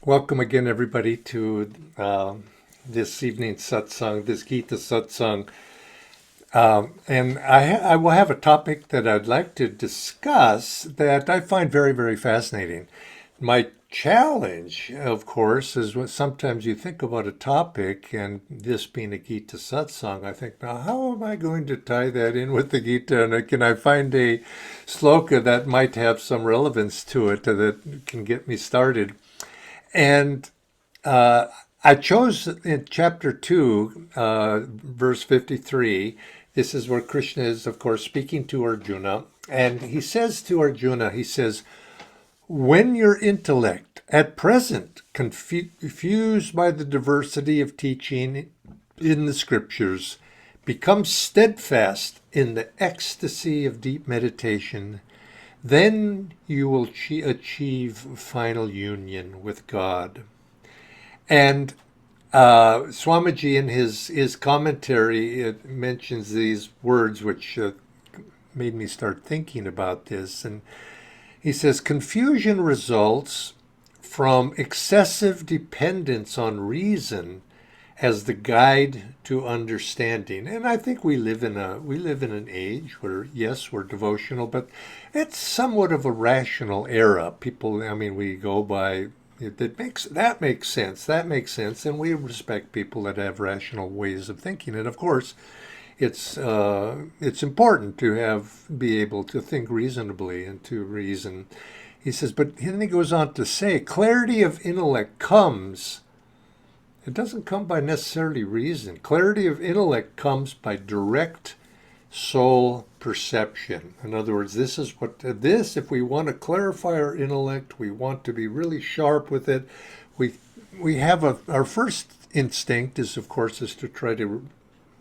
Welcome again, everybody, to this evening's satsang, this Gita satsang. And I will have a topic that I'd like to discuss that I find very, very fascinating. My challenge, of course, is when sometimes you think about a topic, and this being a Gita satsang, I think, now how am I going to tie that in with the Gita? And can I find a sloka that might have some relevance to it that can get me started? And I chose in chapter 2, verse 53. This is where Krishna is, of course, speaking to Arjuna. And he says to Arjuna, he says, when your intellect, at present confused by the diversity of teaching in the scriptures, becomes steadfast in the ecstasy of deep meditation, then you will achieve final union with God. And Swamiji, in his commentary, it mentions these words which made me start thinking about this. And he says, confusion results from excessive dependence on reason as the guide to understanding. And I think we live in an age where, yes, we're devotional, but it's somewhat of a rational era. People, I mean, we go by that makes sense, and we respect people that have rational ways of thinking. And of course, it's important to be able to think reasonably and to reason. He says, but then he goes on to say, clarity of intellect comes. It doesn't come by necessarily reason. Clarity of intellect comes by direct soul perception. In other words, if we want to clarify our intellect, we want to be really sharp with it. We have our first instinct is to try to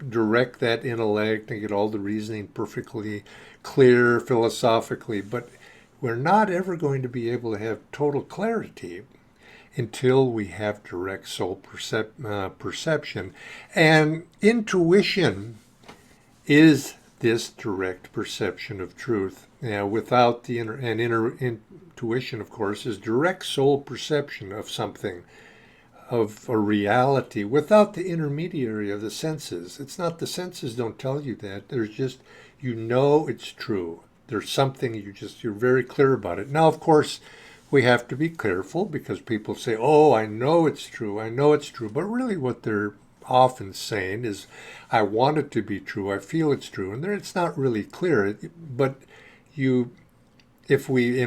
direct that intellect and get all the reasoning perfectly clear philosophically, but we're not ever going to be able to have total clarity until we have direct soul perception. And intuition is this direct perception of truth. Without the intuition, of course, is direct soul perception of something, of a reality, without the intermediary of the senses. It's not the senses don't tell you that. There's just, it's true. There's something you're very clear about it. Now, of course, we have to be careful because people say, oh, I know it's true. But really what they're often saying is, I want it to be true. I feel it's true. And it's not really clear. But in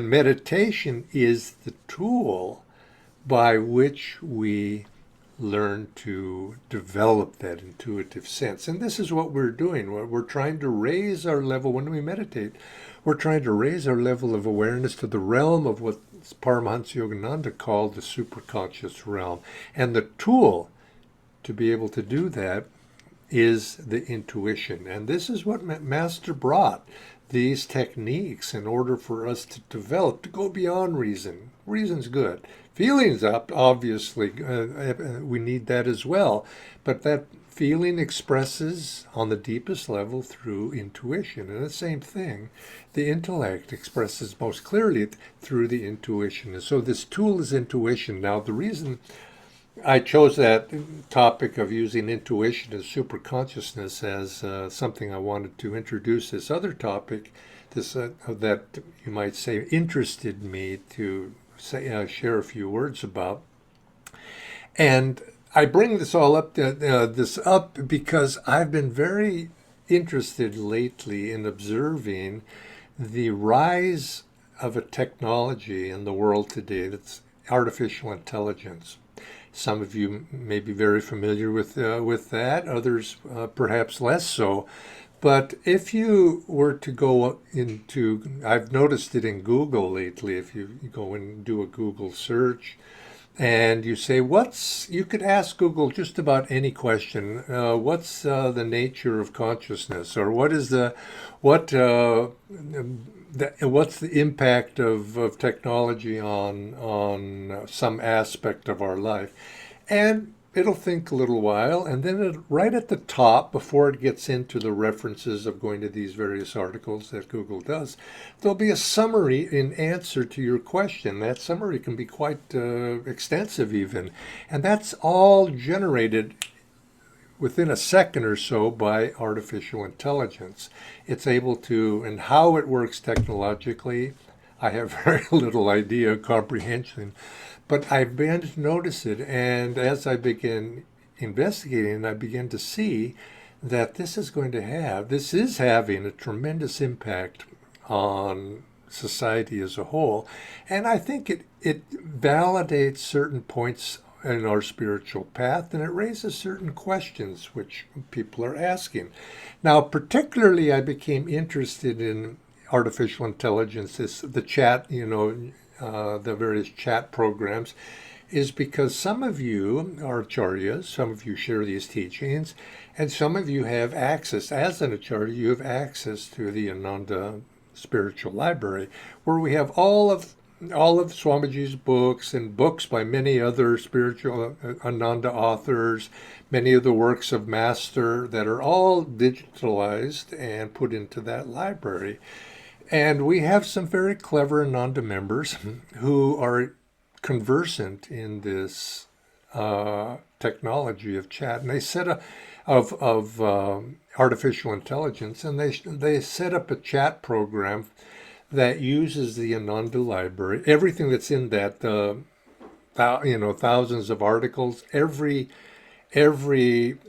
meditation is the tool by which we learn to develop that intuitive sense. And this is what we're doing. We're trying to raise our level when we meditate. We're trying to raise our level of awareness to the realm of what Paramahansa Yogananda called the superconscious realm. And the tool to be able to do that is the intuition. And this is what Master brought, these techniques, in order for us to develop, to go beyond reason. Reason's good. Feelings up, obviously, we need that as well. But that feeling expresses on the deepest level through intuition. And the same thing, the intellect expresses most clearly through the intuition. And so this tool is intuition. Now, the reason I chose that topic of using intuition as superconsciousness as something I wanted to introduce this other topic, that you might say interested me to share a few words about. And I bring this all up, because I've been very interested lately in observing the rise of a technology in the world today that's artificial intelligence. Some of you may be very familiar with that, others perhaps less so. But if you were to go I've noticed it in Google lately, if you go and do a Google search, and you say, you could ask Google just about any question. What's the nature of consciousness? Or what's the impact of technology on some aspect of our life? And it'll think a little while, and then right at the top, before it gets into the references of going to these various articles that Google does, there'll be a summary in answer to your question. That summary can be quite extensive even, and that's all generated within a second or so by artificial intelligence. It's able to, and how it works technologically, I have very little idea, comprehension, but I began to notice it. And as I began investigating, I began to see that this is having a tremendous impact on society as a whole. And I think it validates certain points in our spiritual path, and it raises certain questions which people are asking. Now, particularly, I became interested in artificial intelligence, the chat, the various chat programs, is because some of you are acharyas, some of you share these teachings, and some of you have access, as an acharya, you have access to the Ananda Spiritual Library, where we have all of Swamiji's books and books by many other spiritual Ananda authors, many of the works of Master that are all digitalized and put into that library. And we have some very clever Ananda members who are conversant in this technology of chat, and they of artificial intelligence, and they set up a chat program that uses the Ananda library, everything that's in that, thousands of articles, every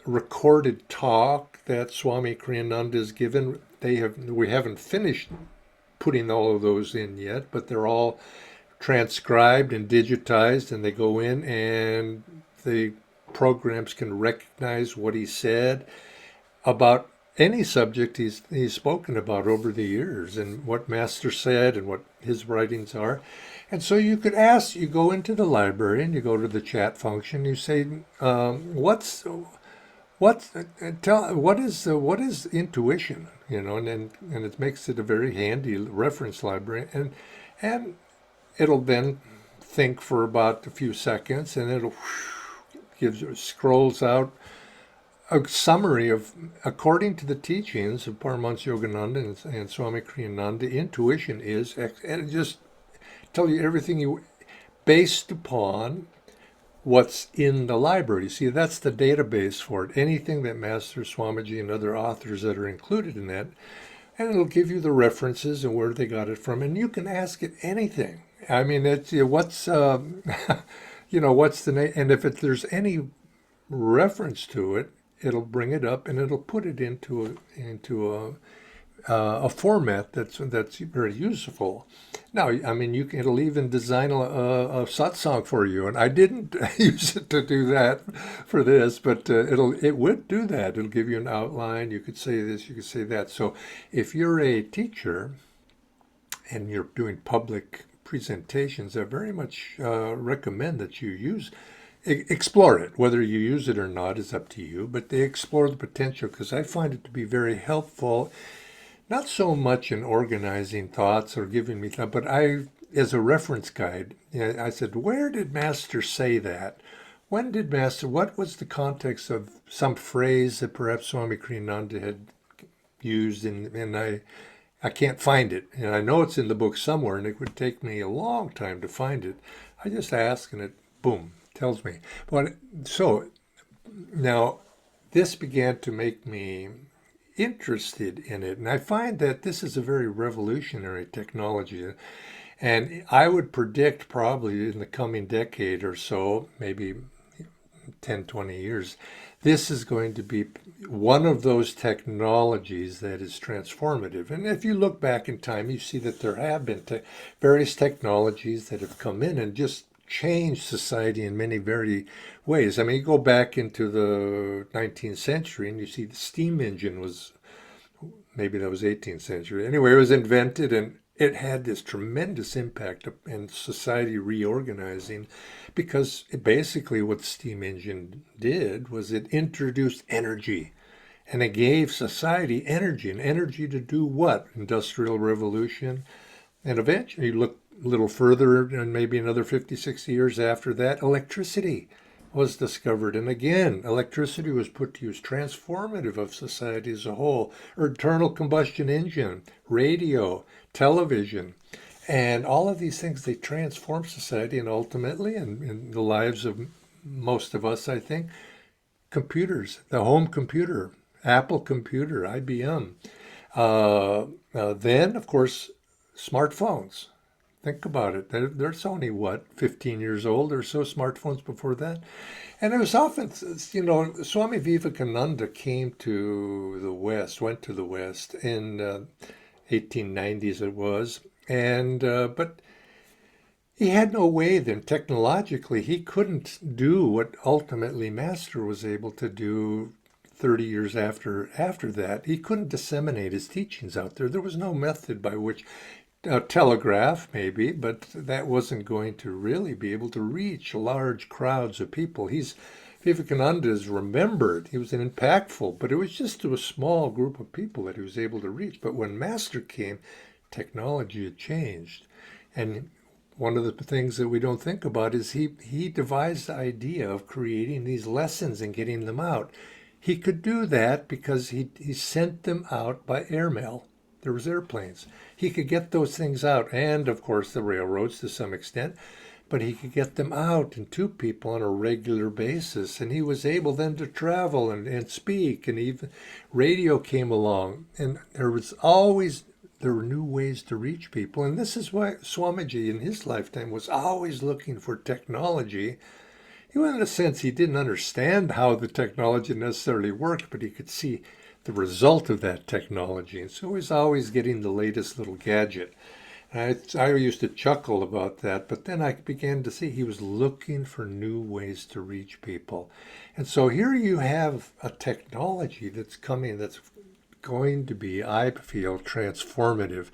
recorded talk that Swami Kriyananda has given. We haven't finished putting all of those in yet, but they're all transcribed and digitized, and they go in, and the programs can recognize what he said about any subject he's spoken about over the years, and what Master said and what his writings are. And so you go into the library and you go to the chat function, you say, what is intuition, and it makes it a very handy reference library, and it'll then think for about a few seconds, and it'll scrolls out a summary of, according to the teachings of Paramahansa Yogananda and Swami Kriyananda, intuition is, and it just tell you everything based upon what's in the library. See, that's the database for it. Anything that Master Swamiji and other authors that are included in that, and it'll give you the references and where they got it from, and you can ask it anything. I mean, it's what's what's the name, and if there's any reference to it, it'll bring it up and it'll put it into a format that's very useful. Now, I mean, it'll even design a satsang for you, and I didn't use it to do that for this, but it would do that. It'll give you an outline. You could say this, you could say that. So, if you're a teacher and you're doing public presentations, I very much recommend that you explore it. Whether you use it or not is up to you, but they explore the potential, because I find it to be very helpful, not so much in organizing thoughts or giving me thought, but as a reference guide, I said, where did Master say that? What was the context of some phrase that perhaps Swami Kriyananda had used, and I can't find it. And I know it's in the book somewhere, and it would take me a long time to find it. I just ask, and it, boom, tells me. But so now this began to make me interested in it, and I find that this is a very revolutionary technology, and I would predict probably in the coming decade or so, maybe 10, 20 years, this is going to be one of those technologies that is transformative. And if you look back in time, you see that there have been various technologies that have come in and just changed society in many very ways. I mean, you go back into the 19th century and you see the steam engine maybe that was 18th century. Anyway, it was invented, and it had this tremendous impact in society reorganizing, because basically what the steam engine did was it introduced energy, and it gave society energy, and energy to do what? Industrial revolution. And eventually, you look a little further, and maybe another 50, 60 years after that, electricity. was discovered. And again, electricity was put to use, transformative of society as a whole. Internal combustion engine, radio, television, and all of these things, they transform society, and ultimately, in the lives of most of us, I think, computers, the home computer, Apple computer, IBM. Then, of course, smartphones. Think about it. There's only, what, 15 years old or so, smartphones before that. And it was often, Swami Vivekananda came to the West, went to the West in 1890s it was. And, but he had no way then, technologically, he couldn't do what ultimately Master was able to do 30 years after that. He couldn't disseminate his teachings out there. There was no method by which, telegraph maybe, but that wasn't going to really be able to reach large crowds of people. Vivekananda is remembered. He was an impactful, but it was just to a small group of people that he was able to reach. But when Master came, technology had changed. And one of the things that we don't think about is he devised the idea of creating these lessons and getting them out. He could do that because he sent them out by airmail. There was airplanes. He could get those things out, and of course the railroads to some extent, but he could get them out and to people on a regular basis. And he was able then to travel and speak, and even radio came along. And there were new ways to reach people. And this is why Swamiji in his lifetime was always looking for technology. In a sense, he didn't understand how the technology necessarily worked, but he could see the result of that technology. And so he was always getting the latest little gadget. And I used to chuckle about that, but then I began to see he was looking for new ways to reach people. And so here you have a technology that's coming that's going to be, I feel, transformative,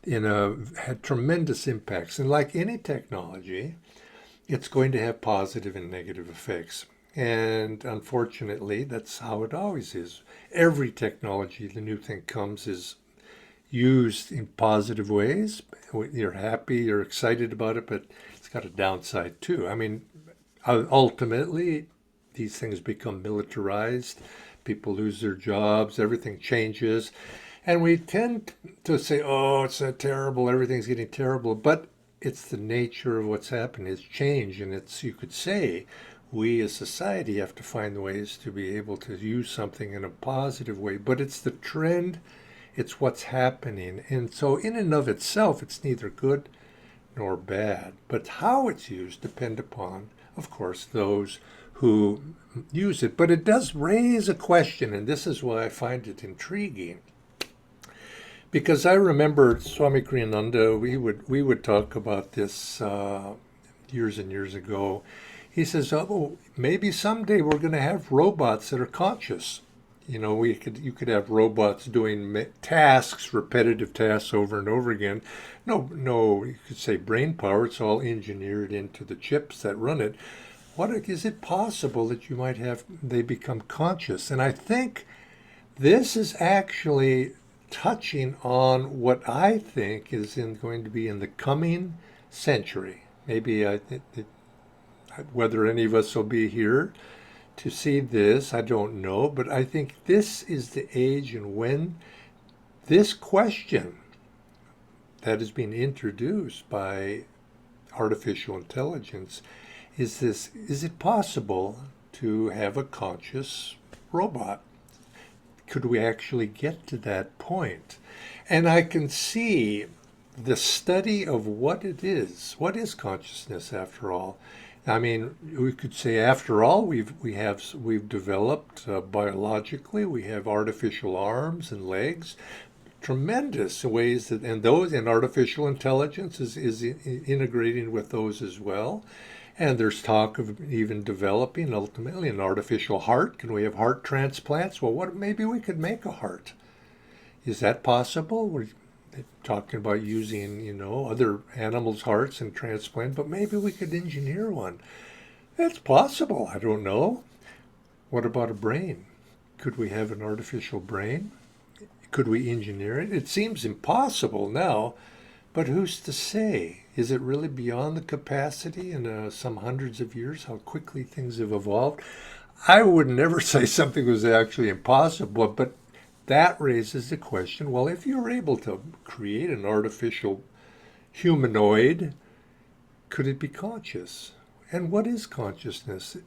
had tremendous impacts. And like any technology, it's going to have positive and negative effects. And unfortunately, that's how it always is. Every technology, the new thing comes, is used in positive ways. You're happy, you're excited about it, but it's got a downside too. I mean, ultimately, these things become militarized. People lose their jobs, everything changes. And we tend to say, oh, it's terrible, everything's getting terrible. But it's the nature of what's happening. It's change. And you could say, we as society have to find ways to be able to use something in a positive way. But it's the trend, it's what's happening. And so in and of itself, it's neither good nor bad. But how it's used depend upon, of course, those who use it. But it does raise a question, and this is why I find it intriguing. Because I remember Swami Kriyananda, we would talk about this years and years ago. He says, oh, maybe someday we're going to have robots that are conscious. You could have robots doing tasks, repetitive tasks over and over again. No, you could say brain power. It's all engineered into the chips that run it. Is it possible that you might have, they become conscious? And I think this is actually touching on what I think is going to be in the coming century. Maybe whether any of us will be here to see this, I don't know, but I think this is the age and when this question that is being introduced by artificial intelligence is it possible to have a conscious robot? Could we actually get to that point? And I can see the study of what it is. What is consciousness after all? I mean, we could say after all, we've developed biologically, we have artificial arms and legs, tremendous ways and artificial intelligence is integrating with those as well. And there's talk of even developing ultimately an artificial heart. Can we have heart transplants? Well, maybe we could make a heart. Is that possible? We're talking about using, other animals' hearts and transplant, but maybe we could engineer one. That's possible. I don't know. What about a brain? Could we have an artificial brain? Could we engineer it? It seems impossible now, But who's to say? Is it really beyond the capacity in some hundreds of years, how quickly things have evolved? I would never say something was actually impossible, but that raises the question, well, if you're able to create an artificial humanoid, could it be conscious? And what is consciousness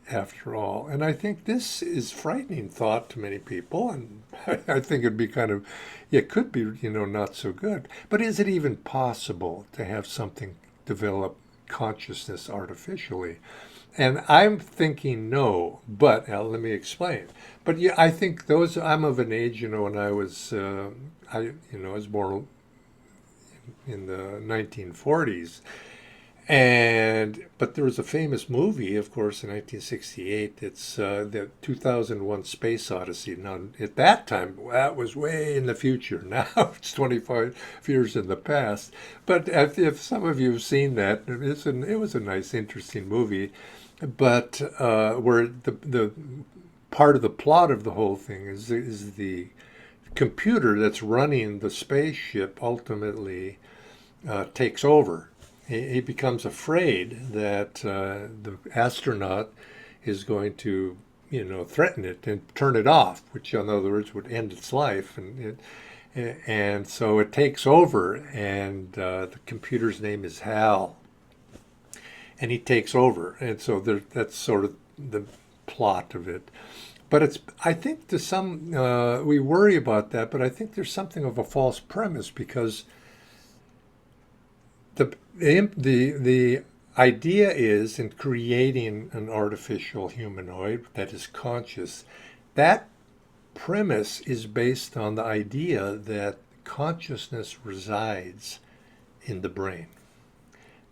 after all? And I think this is frightening thought to many people, and I think it'd be it could be, not so good. But is it even possible to have something develop consciousness artificially? And I'm thinking no, but let me explain. But yeah, I think I'm of an age, when I was, I was born in the 1940s. But there was a famous movie, of course, in 1968. It's the 2001 Space Odyssey. Now, at that time, that was way in the future. Now it's 25 years in the past. But if some of you have seen that, it was a nice, interesting movie. But where the part of the plot of the whole thing is the computer that's running the spaceship ultimately takes over. He becomes afraid that the astronaut is going to, threaten it and turn it off, which in other words would end its life. And so it takes over, and the computer's name is Hal. And he takes over. And so that's sort of the plot of it. But I think to some, we worry about that, but I think there's something of a false premise, because the idea is in creating an artificial humanoid that is conscious. That premise is based on the idea that consciousness resides in the brain,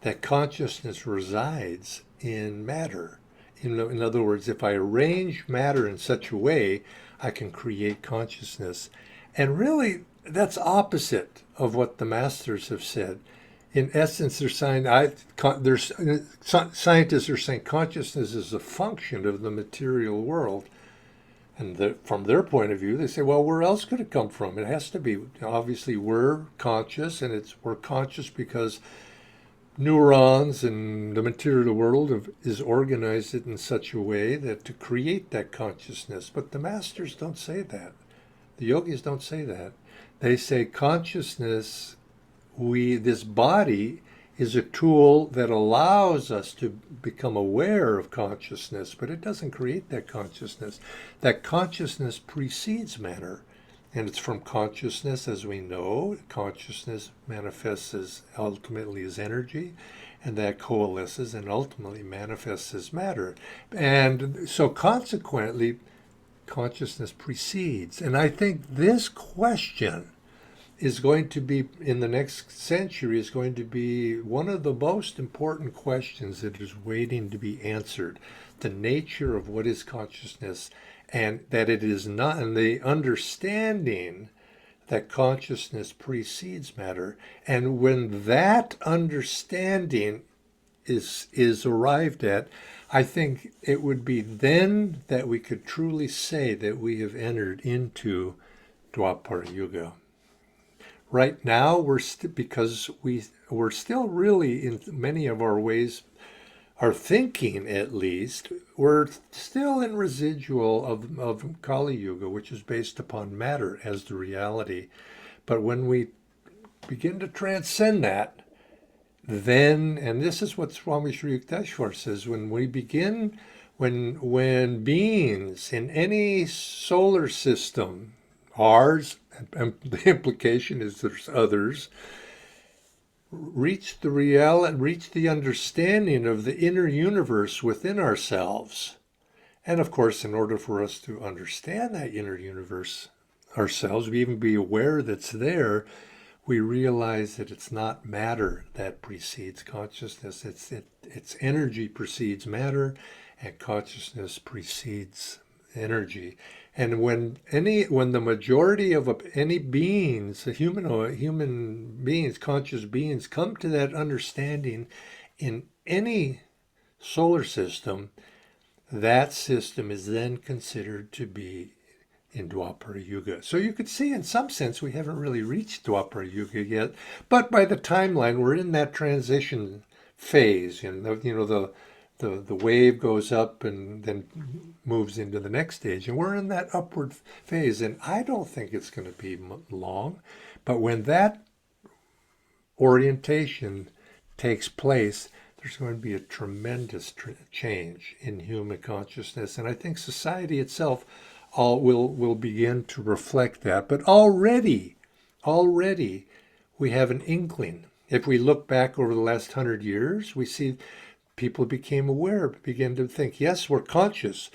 that consciousness resides in matter. In other words, if I arrange matter in such a way, I can create consciousness. And really, that's opposite of what the masters have said. In essence, scientists are saying consciousness is a function of the material world. And from their point of view, they say, well, where else could it come from? It has to be, obviously, we're conscious, and we're conscious because neurons and the material world is organized in such a way that to create that consciousness. But the masters don't say that. The yogis don't say that. They say consciousness, this body is a tool that allows us to become aware of consciousness, but it doesn't create that consciousness. That consciousness precedes matter. And it's from consciousness, as we know, consciousness manifests ultimately as energy, and that coalesces and ultimately manifests as matter. And so consequently, consciousness precedes. And I think this question is going to be, in the next century, is going to be one of the most important questions that is waiting to be answered. The nature of what is consciousness, and that it is not, and the understanding that consciousness precedes matter. And when that understanding is arrived at, I think it would be then that we could truly say that we have entered into Dwapara Yuga. Right now, because we're still really, in many of our ways, our thinking at least, we're still in residual of Kali Yuga, which is based upon matter as the reality. But when we begin to transcend that, then, and this is what Swami Sri Yukteswar says, when beings in any solar system, ours, and the implication is there's others, reach the understanding of the inner universe within ourselves. And of course, in order for us to understand that inner universe ourselves, we even be aware that's there, we realize that it's not matter that precedes consciousness. It's energy precedes matter, and consciousness precedes energy. And when the majority of any beings, human beings, conscious beings, come to that understanding in any solar system, that system is then considered to be in Dwapara Yuga. So you could see in some sense we haven't really reached Dwapara Yuga yet, but by the timeline we're in that transition phase, and the wave goes up and then moves into the next stage, and we're in that upward phase. And I don't think it's going to be long, but when that orientation takes place, there's going to be a tremendous change in human consciousness, and I think society itself all will begin to reflect that. But already we have an inkling. If we look back over the last 100 years, we see people became aware, began to think, yes, we're conscious.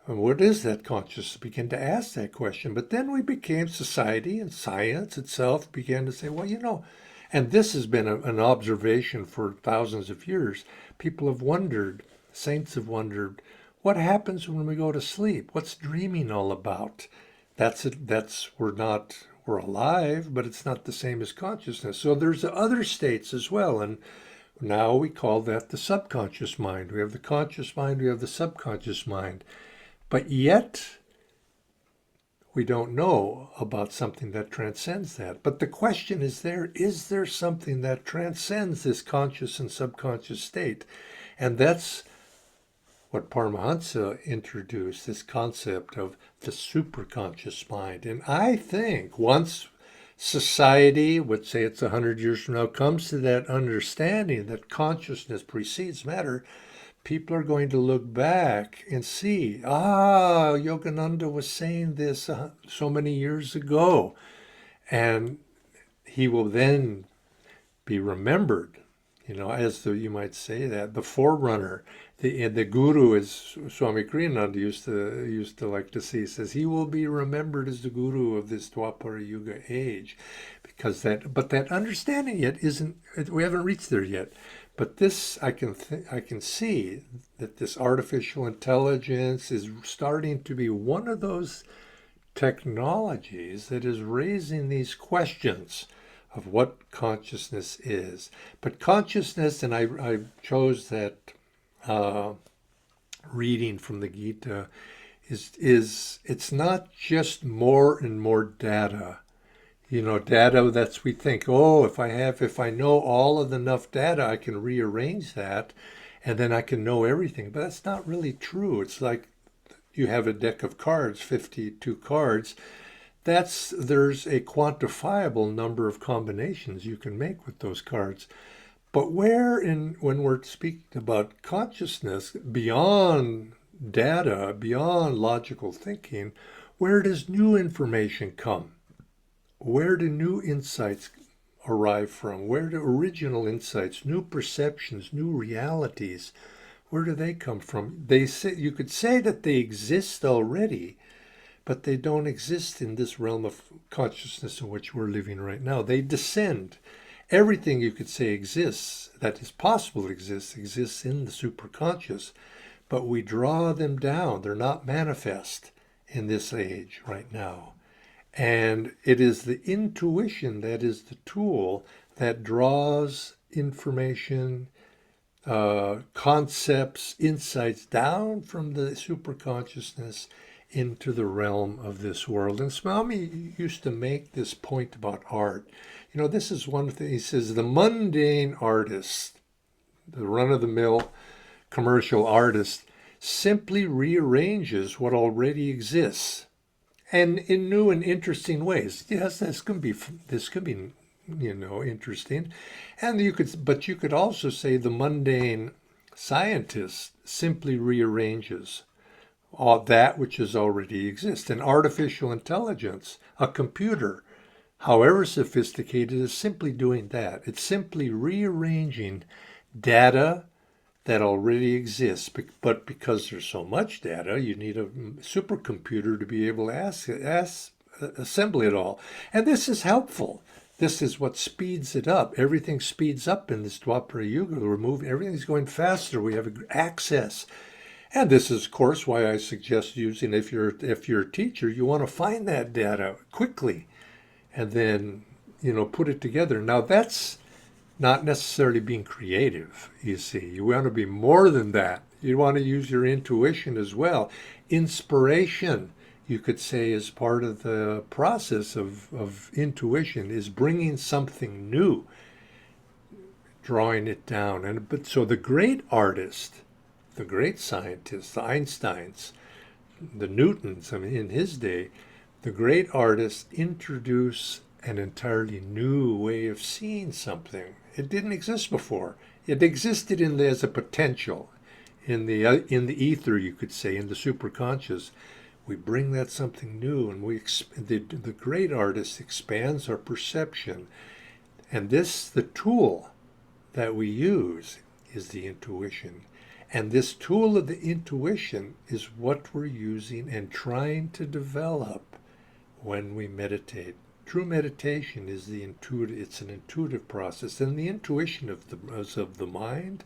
And what is that consciousness? Begin to ask that question. But then we became society, and science itself began to say, well, and this has been an observation for thousands of years. People have wondered, saints have wondered, what happens when we go to sleep? What's dreaming all about? We're alive, but it's not the same as consciousness. So there's other states as well, and now we call that the subconscious mind. We have the conscious mind, we have the subconscious mind. But yet, we don't know about something that transcends that. But the question is there something that transcends this conscious and subconscious state? And that's what Paramahansa introduced, this concept of the superconscious mind. And I think once society, would say it's 100 years from now, comes to that understanding that consciousness precedes matter, people are going to look back and see, Yogananda was saying this so many years ago. And he will then be remembered, as you might say that, the forerunner. The guru, as Swami Kriyananda used to like to see, says he will be remembered as the guru of this Dwapara Yuga age, because that understanding yet isn't. We haven't reached there yet. But this, I can see that this artificial intelligence is starting to be one of those technologies that is raising these questions of what consciousness is. But consciousness, and I chose that reading from the Gita, is it's not just more and more data. Data we think, if I know all of enough data, I can rearrange that and then I can know everything. But that's not really true. It's like you have a deck of cards, 52 cards. There's a quantifiable number of combinations you can make with those cards. But when we're speaking about consciousness, beyond data, beyond logical thinking, where does new information come? Where do new insights arrive from? Where do original insights, new perceptions, new realities, where do they come from? You could say that they exist already, but they don't exist in this realm of consciousness in which we're living right now. They descend. Everything you could say exists, that is possible to exist, exists in the superconscious, but we draw them down. They're not manifest in this age right now. And it is the intuition that is the tool that draws information, concepts, insights down from the superconsciousness into the realm of this world. And Swami used to make this point about art. This is one thing. He says, the mundane artist, the run-of-the-mill commercial artist, simply rearranges what already exists, and in new and interesting ways. Yes, this could be interesting. And you could also say the mundane scientist simply rearranges all that which is already exists. An artificial intelligence, a computer, however sophisticated, is simply doing that. It's simply rearranging data that already exists, but because there's so much data, you need a supercomputer to be able to assemble it all. And this is helpful. This is what speeds it up. Everything speeds up in this Dwapara Yuga. Everything's going faster. We have access. And this is, of course, why I suggest using, if you're a teacher, you want to find that data quickly and then, put it together. Now, that's not necessarily being creative, you see. You want to be more than that. You want to use your intuition as well. Inspiration you could say, is part of the process of intuition, is bringing something new, drawing it down. But so the great artist, the great scientists, the Einsteins, the Newtons, I mean, in his day, the great artists introduce an entirely new way of seeing something. It didn't exist before. It existed as a potential in the ether, you could say, in the superconscious. We bring that something new, and the great artist expands our perception. And the tool that we use is the intuition. And this tool of the intuition is what we're using and trying to develop when we meditate. True meditation is it's an intuitive process, and the intuition is of the mind,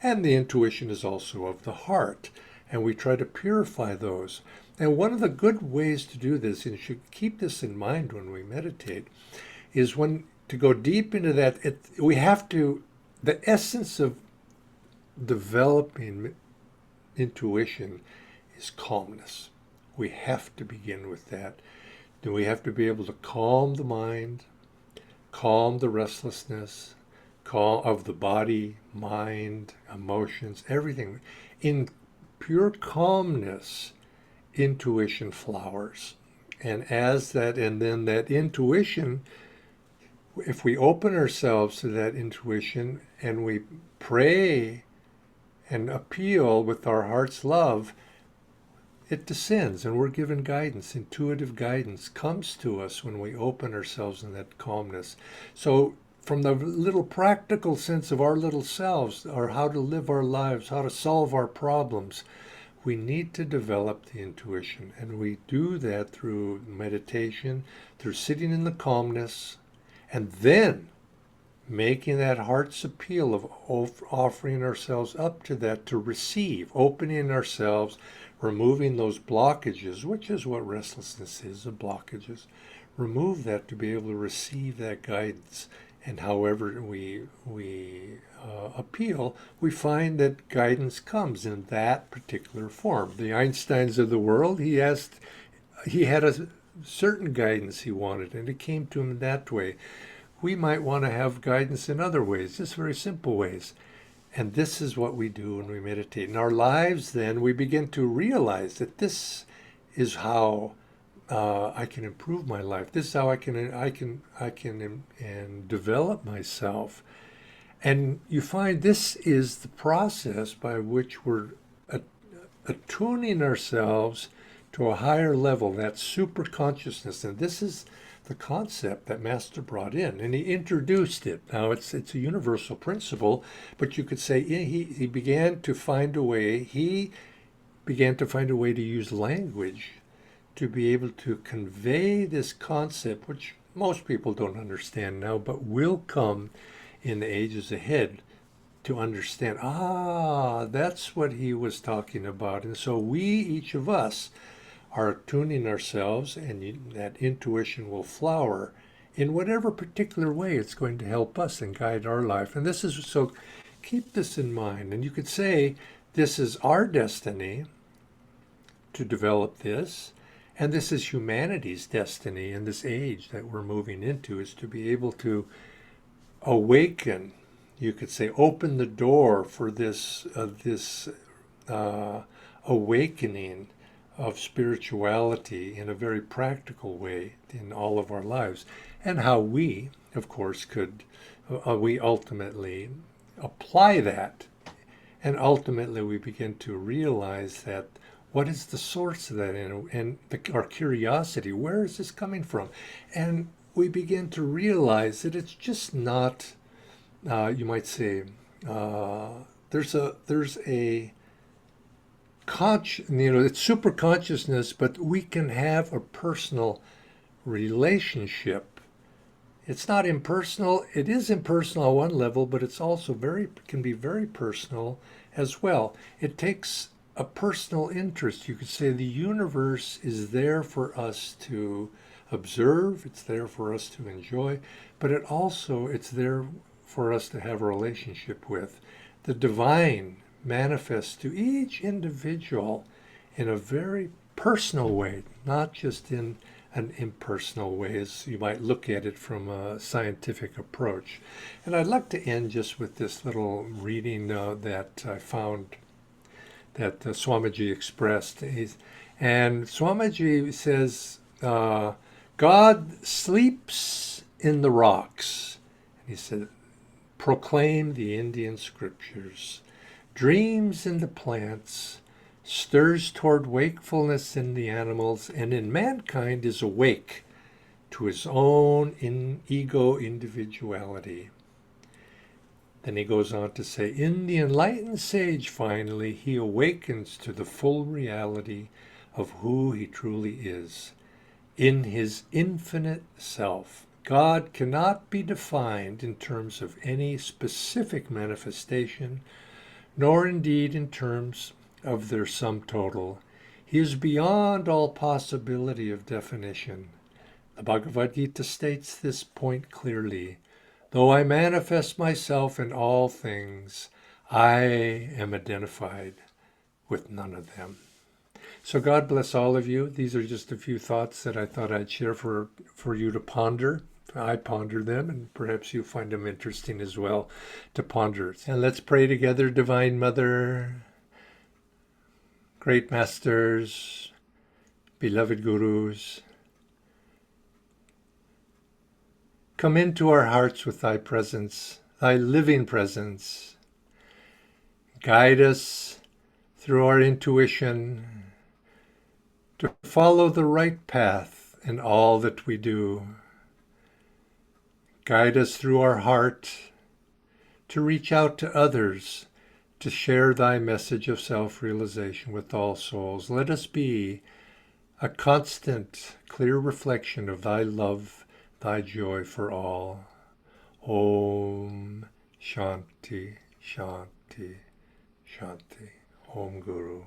and the intuition is also of the heart. And we try to purify those. And one of the good ways to do this, and you should keep this in mind when we meditate, is to go deep into that, the essence of developing intuition is calmness. We have to begin with that. Then we have to be able to calm the mind, calm the restlessness, of the body, mind, emotions, everything. In pure calmness, intuition flowers. And then that intuition, if we open ourselves to that intuition and we pray and appeal with our heart's love, it descends, and we're given guidance. Intuitive guidance comes to us when we open ourselves in that calmness. So from the little practical sense of our little selves, or how to live our lives, how to solve our problems, we need to develop the intuition. And we do that through meditation, through sitting in the calmness, and then making that heart's appeal of offering ourselves up to that, to receive, opening ourselves, removing those blockages, which is what restlessness is, the blockages. Remove that to be able to receive that guidance. And however we appeal, we find that guidance comes in that particular form. The Einsteins of the world, he had a certain guidance he wanted, and it came to him that way. We might want to have guidance in other ways, just very simple ways. And this is what we do when we meditate. In our lives, then, we begin to realize that this is how I can improve my life. This is how I can and develop myself. And you find this is the process by which we're attuning ourselves to a higher level, that super consciousness. And this is the concept that Master brought in, and he introduced it. Now it's a universal principle, but you could say he began to find a way. He began to find a way to use language to be able to convey this concept, which most people don't understand now, but will come in the ages ahead to understand. That's what he was talking about. And so each of us, are tuning ourselves, and that intuition will flower in whatever particular way it's going to help us and guide our life. And so keep this in mind. And you could say this is our destiny to develop this, and this is humanity's destiny in this age that we're moving into, is to be able to awaken, you could say, open the door for this awakening of spirituality in a very practical way in all of our lives, and how we, of course, could we ultimately apply that, and ultimately we begin to realize that what is the source of that, and our curiosity, where is this coming from? And we begin to realize that it's just not, you might say, there's a it's super consciousness, but we can have a personal relationship. It's not impersonal. It is impersonal on one level, but it's also can be very personal as well. It takes a personal interest. You could say the universe is there for us to observe. It's there for us to enjoy, but it's there for us to have a relationship with. The divine manifests to each individual in a very personal way, not just in an impersonal way as you might look at it from a scientific approach. And I'd like to end just with this little reading that I found that Swamiji expressed. And Swamiji says, God sleeps in the rocks. And he said, proclaim the Indian scriptures, dreams in the plants, stirs toward wakefulness in the animals, and in mankind is awake to his own ego individuality. Then he goes on to say, in the enlightened sage, finally, he awakens to the full reality of who he truly is. In his infinite self, God cannot be defined in terms of any specific manifestation, nor indeed in terms of their sum total. He is beyond all possibility of definition. The Bhagavad Gita states this point clearly. Though I manifest myself in all things, I am identified with none of them. So God bless all of you. These are just a few thoughts that I thought I'd share for you to ponder. I ponder them, and perhaps you find them interesting as well to ponder. And let's pray together. Divine Mother, great masters, beloved gurus, come into our hearts with thy presence, thy living presence. Guide us through our intuition to follow the right path in all that we do. Guide us through our heart to reach out to others, to share thy message of self-realization with all souls. Let us be a constant, clear reflection of thy love, thy joy for all. Om Shanti, Shanti, Shanti. Om Guru.